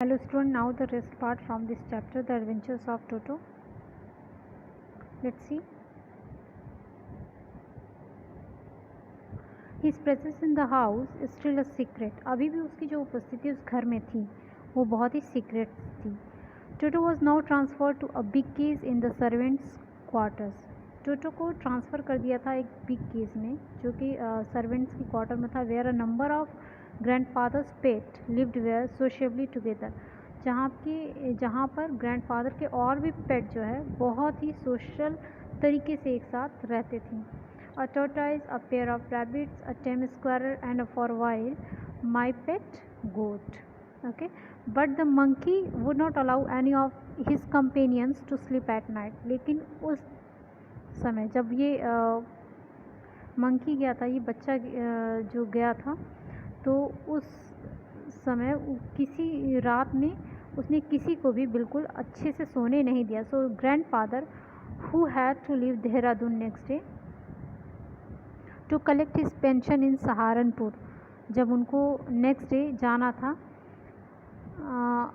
Hello student, now the rest part from this chapter, The Adventures of Toto. Let's see. His presence in the house is still a secret. अभी भी उसकी जो उपस्थिति उस घर में थी वो बहुत ही सीक्रेट थी. Toto was now transferred to a big case in the servants' quarters. Toto को ट्रांसफ़र कर दिया था एक बिग केस में जो कि सर्वेंट्स की क्वार्टर में था. Where a number of grandfather's pet lived very sociably together. जहाँ पर ग्रैंडफादर के और भी पेट जो है बहुत ही सोशल तरीके से एक साथ रहते थे. A tortoise, a pair of rabbits, a tame squirrel, and for a while my pet goat. Okay, but the monkey would not allow any of his companions to sleep at night. लेकिन उस समय जब ये monkey गया था, ये बच्चा जो गया था, तो उस समय किसी रात में उसने किसी को भी बिल्कुल अच्छे से सोने नहीं दिया. So grandfather who had to leave Dehradun next day to collect his pension in Saharanpur. जब उनको नेक्स्ट डे जाना था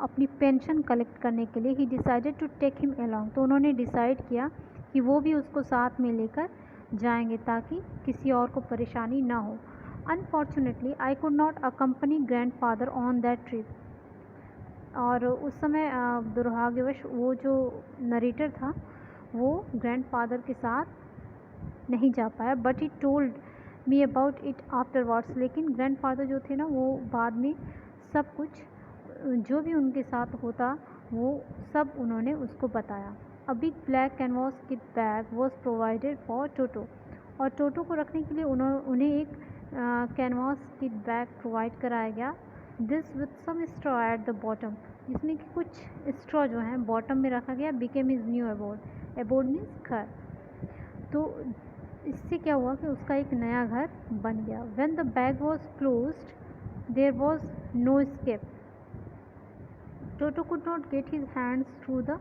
अपनी पेंशन कलेक्ट करने के लिए, he decided to take him along. तो उन्होंने डिसाइड किया कि वो भी उसको साथ में लेकर जाएंगे ताकि किसी और को परेशानी ना हो. Unfortunately I could not accompany grandfather on that trip. और उस समय दुर्भाग्यवश वो जो नरेटर था वो ग्रैंडफादर के साथ नहीं जा पाया. But he told me about it afterwards. लेकिन ग्रैंडफादर जो थे ना वो बाद में सब कुछ जो भी उनके साथ होता वो सब उन्होंने उसको बताया. A big black canvas kit bag was provided for Toto. और टोटो को रखने के लिए उन्हें एक कैनवास किट बैग प्रोवाइड कराया गया. This with some straw at the bottom, जिसमें कि कुछ स्ट्रॉ जो है बॉटम में रखा गया. Became his new abode. Abode means घर. तो इससे क्या हुआ कि उसका एक नया घर बन गया. When the bag was closed there was no escape. Toto could not get his hands through the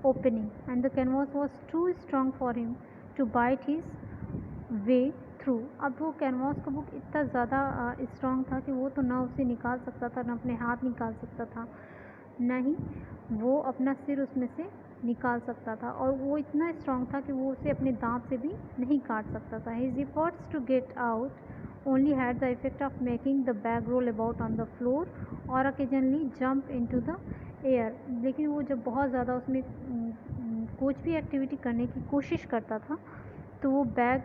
opening and the canvas was too strong for him to bite his way through. अब वो canvas का book इतना ज़्यादा strong था कि वो तो ना उसे निकाल सकता था, ना अपने हाथ निकाल सकता था, न ही वो अपना सिर उसमें से निकाल सकता था. और वो इतना स्ट्रॉन्ग था कि वो उसे अपने दांत से भी नहीं काट सकता था. His efforts to get out only had the effect of making the bag roll about on the floor or occasionally jump into the air. लेकिन वो जब बहुत ज़्यादा उसमें कुछ भी एक्टिविटी करने की कोशिश करता था तो वो बैग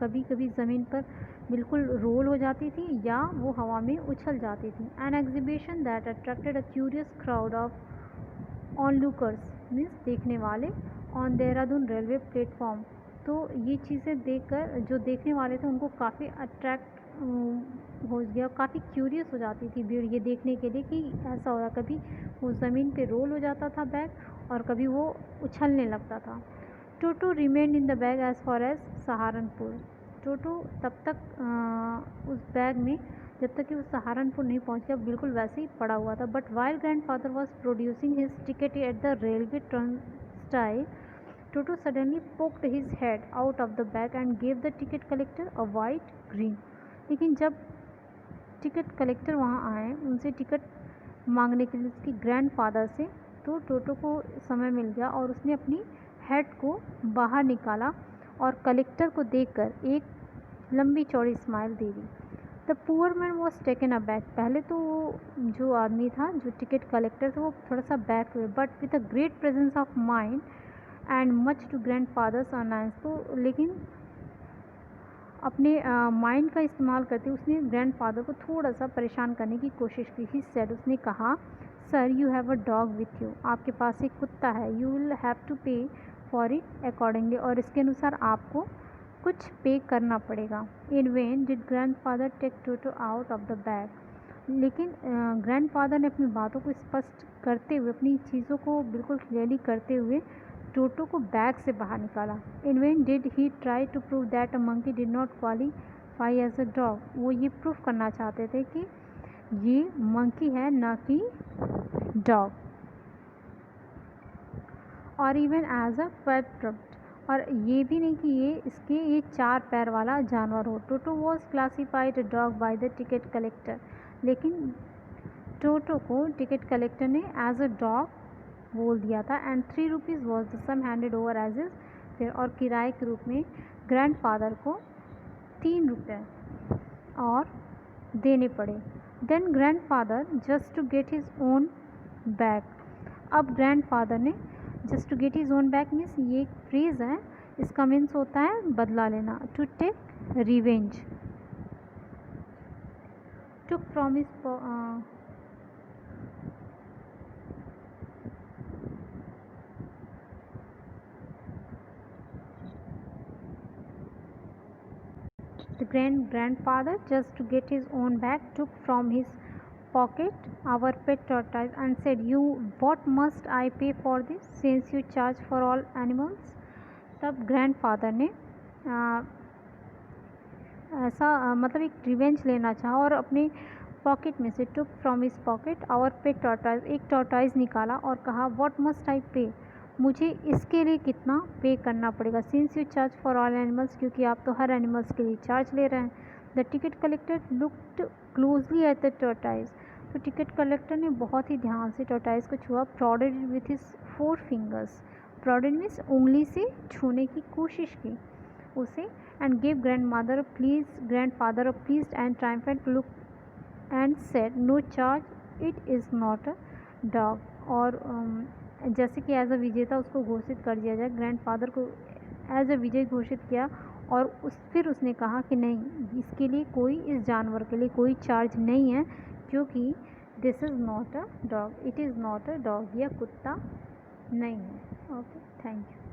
कभी कभी ज़मीन पर बिल्कुल रोल हो जाती थी या वो हवा में उछल जाती थी. An exhibition that attracted a curious crowd of onlookers means देखने वाले ऑन देहरादून रेलवे प्लेटफॉर्म. तो ये चीज़ें देखकर जो देखने वाले थे उनको काफ़ी अट्रैक्ट हो गया, काफ़ी क्यूरियस हो जाती थी भीड़ ये देखने के लिए कि ऐसा हो रहा. कभी वो ज़मीन पे रोल हो जाता था बैग और कभी वो उछलने लगता था. Toto remained in the bag as far as Saharanpur. Toto तब तक उस बैग में जब तक कि वो सहारनपुर नहीं पहुंच गया बिल्कुल वैसे ही पड़ा हुआ था. But while grandfather was producing his ticket at the railway turnstile, Toto suddenly poked his head out of the bag and gave the ticket collector a wide grin. लेकिन जब टिकट कलेक्टर वहाँ आए उनसे टिकट मांगने के लिए उसके grandfather से, तो टोटो को समय मिल गया और उसने अपनी हेड को बाहर निकाला और कलेक्टर को देखकर एक लंबी चौड़ी smile they the. The poor man was taken a back. पहले तो वो जो आदमी था जो टिकट कलेक्टर था वो थोड़ा सा बैक हुए, but with a great presence of mind and much to grandfather's annoyance. तो लेकिन अपने माइंड का इस्तेमाल करते उसने ग्रैंडफादर को थोड़ा सा परेशान करने की कोशिश की. ही सेड, उसने कहा, sir you have a dog with you. आपके पास एक कुत्ता है. You will have to pay for it accordingly. और इसके अनुसार आपको कुछ पे करना पड़ेगा. In when did grandfather take Toto out of the bag. लेकिन ग्रैंडफादर ने अपनी बातों को स्पष्ट करते हुए, अपनी चीज़ों को बिल्कुल क्लियरली करते हुए टोटो को बैग से बाहर निकाला. In when did he try to prove that a monkey did not qualify as a dog. वो ये प्रूफ करना चाहते थे कि ये मंकी है ना कि डॉग. और इवन एज अ पेट. और ये भी नहीं कि ये 4 पैर वाला जानवर हो. Toto was classified dog by the ticket collector. लेकिन टोटो को टिकट कलेक्टर ने एज अ डॉग बोल दिया था and 3 rupees was the sum handed over as his fare और किराए के रूप में ग्रैंडफादर को 3 रुपये और देने पड़े। Then grandfather just to get his own back, अब ग्रैंडफादर ने just to get his own back means ये एक फ्रेज़ है, इसका मीन्स होता है बदला लेना, to take revenge. took from his the grandfather just to get his own bag took from his pocket our pet tortoise and said, you what must I pay for this since you charge for all animals। तब grandfather ने ऐसा मतलब एक revenge लेना चाहा और अपने pocket में से took from his pocket our pet tortoise, एक टॉर्टाइज निकाला और कहा व्हाट मस्ट आई पे, मुझे इसके लिए कितना पे करना पड़ेगा, since you charge for all animals, क्योंकि आप तो हर एनिमल्स के लिए चार्ज ले रहे हैं। The ticket collector looked closely at the tortoise, तो टिकट कलेक्टर ने बहुत ही ध्यान से टॉर्टाइज को छुआ, prodded with his 4 fingers, prodded means उंगली से छूने की कोशिश की उसे, and gave grandfather a pleased and triumphant look and said no charge, it is not a dog. और जैसे कि एज अ विजेता उसको घोषित कर दिया जाए, ग्रैंडफादर को एज अ विजय घोषित किया और फिर उसने कहा कि नहीं, इसके लिए कोई, इस जानवर के लिए कोई चार्ज नहीं है, क्योंकि this is not a dog, it is not a dog, यह कुत्ता नहीं है। Okay, thank you.